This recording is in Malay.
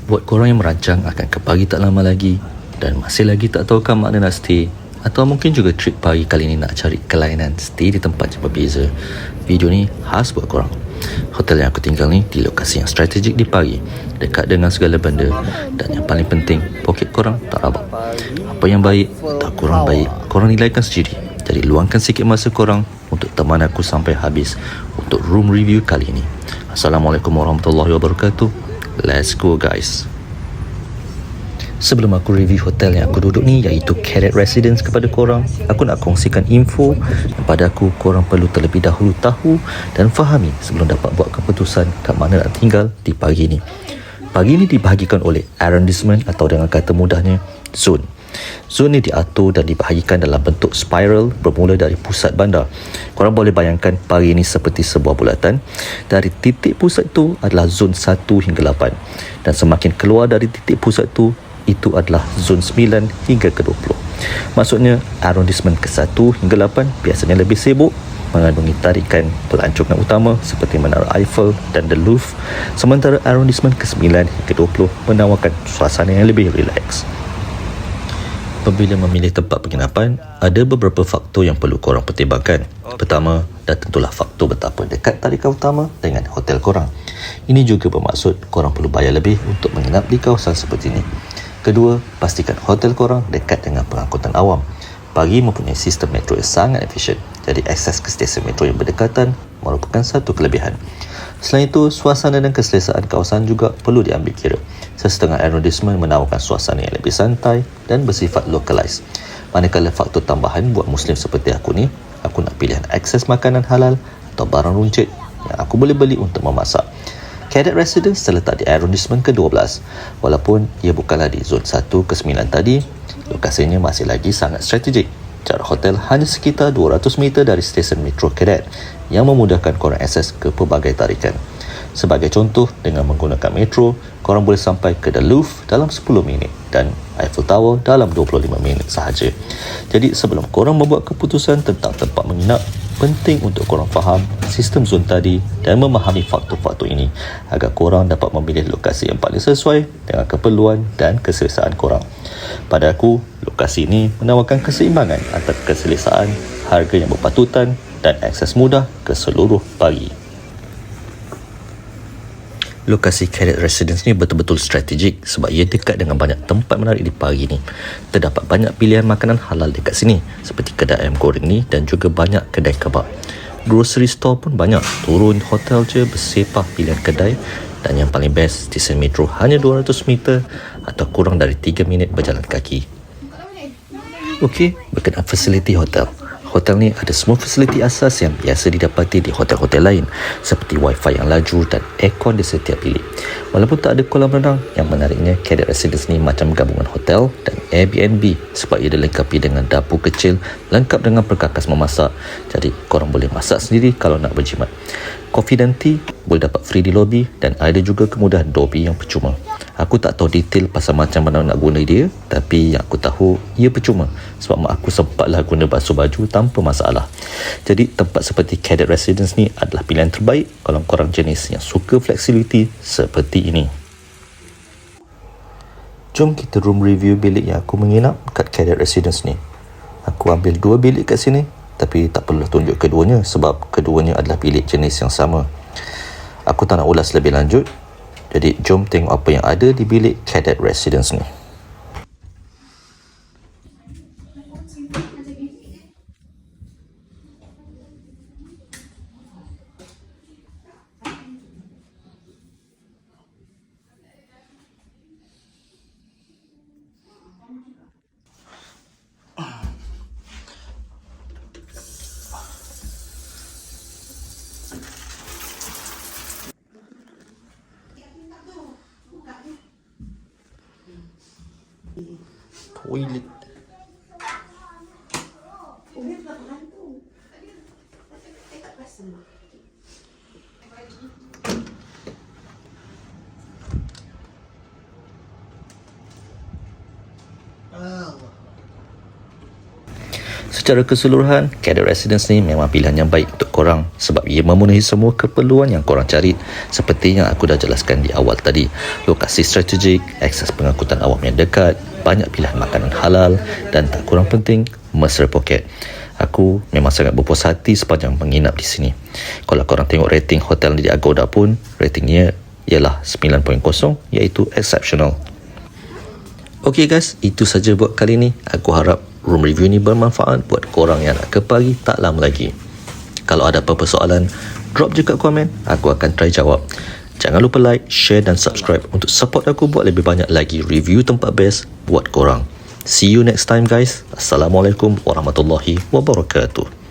Buat korang yang merancang akan ke Pagi tak lama lagi dan masih lagi tak tahukah makna nak stay, atau mungkin juga trip Pagi kali ni nak cari kelainan stay di tempat yang berbeza, video ni khas buat korang. Hotel yang aku tinggal ni di lokasi yang strategik di Pagi, dekat dengan segala benda, dan yang paling penting, poket korang tak rabak. Apa yang baik tak kurang baik, korang nilaikan sendiri. Jadi luangkan sikit masa korang untuk teman aku sampai habis untuk room review kali ini. Assalamualaikum warahmatullahi wabarakatuh. Let's go guys. Sebelum aku review hotel yang aku duduk ni, iaitu Cadet Residence, kepada korang, aku nak kongsikan info yang pada aku korang perlu terlebih dahulu tahu dan fahami sebelum dapat buat keputusan kat mana nak tinggal di Pagi ni. Pagi ni dibahagikan oleh arrondissement atau dengan kata mudahnya zone. Zone ni diatur dan dibahagikan dalam bentuk spiral bermula dari pusat bandar. Korang boleh bayangkan Pagi ni seperti sebuah bulatan. Dari titik pusat tu adalah zon 1 hingga 8, dan semakin keluar dari titik pusat tu, itu adalah zon 9 hingga ke 20. Maksudnya arrondissement ke 1 hingga 8 biasanya lebih sibuk, mengandungi tarikan pelancongan utama seperti Menara Eiffel dan The Louvre, sementara arrondissement ke 9 hingga 20 menawarkan suasana yang lebih rileks. Apabila memilih tempat penginapan, ada beberapa faktor yang perlu korang pertimbangkan. Pertama, dan tentulah faktor betapa dekat tarikan utama dengan hotel korang. Ini juga bermaksud korang perlu bayar lebih untuk menginap di kawasan seperti ini. Kedua, pastikan hotel korang dekat dengan pengangkutan awam. Pagi mempunyai sistem metro yang sangat efisien, jadi akses ke stesen metro yang berdekatan merupakan satu kelebihan. Selain itu, suasana dan keselesaan kawasan juga perlu diambil kira. Sesetengah arrondissement menawarkan suasana yang lebih santai dan bersifat localized. Manakala faktor tambahan buat Muslim seperti aku ni, aku nak pilihan akses makanan halal atau barang runcit yang aku boleh beli untuk memasak. Cadet Residence terletak di arrondissement ke-12. Walaupun ia bukanlah di zon 1 ke 9 tadi, lokasinya masih lagi sangat strategik. Jarak hotel hanya sekitar 200 meter dari stesen metro Cadet yang memudahkan korang akses ke pelbagai tarikan. Sebagai contoh, dengan menggunakan metro, korang boleh sampai ke The Louvre dalam 10 minit dan Eiffel Tower dalam 25 minit sahaja. Jadi sebelum korang membuat keputusan tentang tempat menginap, penting untuk korang faham sistem zon tadi dan memahami faktor-faktor ini agar korang dapat memilih lokasi yang paling sesuai dengan keperluan dan keselesaan korang. Pada aku, lokasi ini menawarkan keseimbangan antara keselesaan, harga yang berpatutan dan akses mudah ke seluruh Pagi. Lokasi Cadet Residence ni betul-betul strategik sebab ia dekat dengan banyak tempat menarik di Pagi ni. Terdapat banyak pilihan makanan halal dekat sini, seperti kedai ayam goreng ni dan juga banyak kedai kebab. Grocery store pun banyak, turun hotel je bersepah pilihan kedai, dan yang paling best, stesen metro hanya 200 meter atau kurang dari 3 minit berjalan kaki. Okey, berkenaan fasiliti hotel. Hotel ni ada semua fasiliti asas yang biasa didapati di hotel-hotel lain, seperti wifi yang laju dan aircon di setiap bilik. Walaupun tak ada kolam renang, yang menariknya Cadet Residence ni macam gabungan hotel dan Airbnb sebab ia dilengkapi dengan dapur kecil lengkap dengan perkakas memasak. Jadi korang boleh masak sendiri kalau nak berjimat. Kopi dan tea boleh dapat free di lobi, dan ada juga kemudahan Dolby yang percuma. Aku tak tahu detail pasal macam mana nak guna dia, tapi yang aku tahu ia percuma sebab mak aku sempatlah guna basuh baju tanpa masalah. Jadi tempat seperti Cadet Residence ni adalah pilihan terbaik kalau korang jenis yang suka flexibility seperti ini. Jom kita room review bilik yang aku menginap kat Cadet Residence ni. Aku ambil 2 bilik kat sini, tapi tak perlu tunjuk keduanya sebab keduanya adalah bilik jenis yang sama. Aku tak nak ulas lebih lanjut, jadi jom tengok apa yang ada di bilik Cadet Residence ni. Toilet. Secara keseluruhan, Cadet Residence ni memang pilihan yang baik untuk korang sebab ia memenuhi semua keperluan yang korang cari seperti yang aku dah jelaskan di awal tadi. Lokasi strategik, akses pengangkutan awam yang dekat, banyak pilihan makanan halal dan tak kurang penting, mesra poket. Aku memang sangat berpuas hati sepanjang menginap di sini. Kalau korang tengok rating hotel di Agoda pun, ratingnya ialah 9.0 iaitu exceptional. Okay guys, itu saja buat kali ni. Aku harap room review ni bermanfaat buat korang yang nak ke Pari tak lama lagi. Kalau ada apa-apa soalan, drop je kat komen, aku akan try jawab. Jangan lupa like, share dan subscribe untuk support aku buat lebih banyak lagi review tempat best buat korang. See you next time guys. Assalamualaikum warahmatullahi wabarakatuh.